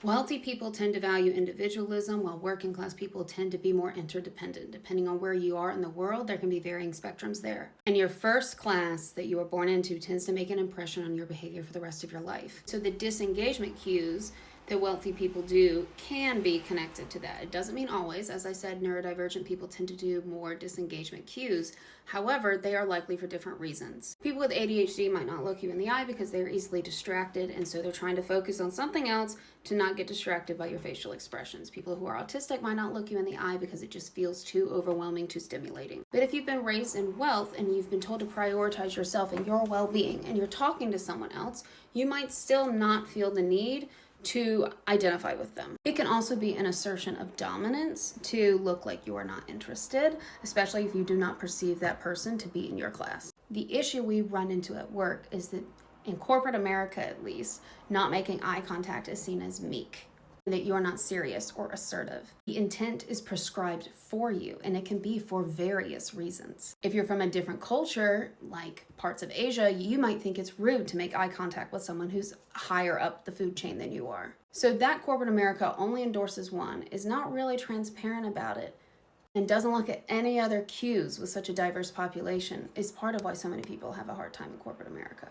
Wealthy people tend to value individualism, while working class people tend to be more interdependent. Depending on where you are in the world, there can be varying spectrums there. And your first class that you were born into tends to make an impression on your behavior for the rest of your life. So the disengagement cues that wealthy people do can be connected to that. It doesn't mean always. As I said, neurodivergent people tend to do more disengagement cues. However, they are likely for different reasons. People with ADHD might not look you in the eye because they're easily distracted, and so they're trying to focus on something else to not get distracted by your facial expressions. People who are autistic might not look you in the eye because it just feels too overwhelming, too stimulating. But if you've been raised in wealth and you've been told to prioritize yourself and your well-being, and you're talking to someone else, you might still not feel the need to identify with them. It can also be an assertion of dominance to look like you are not interested, especially if you do not perceive that person to be in your class. The issue we run into at work is that in corporate America, at least, not making eye contact is seen as meek, that you are not serious or assertive. The intent is prescribed for you, and it can be for various reasons. If you're from a different culture, like parts of Asia, you might think it's rude to make eye contact with someone who's higher up the food chain than you are. So that corporate America only endorses one, is not really transparent about it, and doesn't look at any other cues with such a diverse population, is part of why so many people have a hard time in corporate America.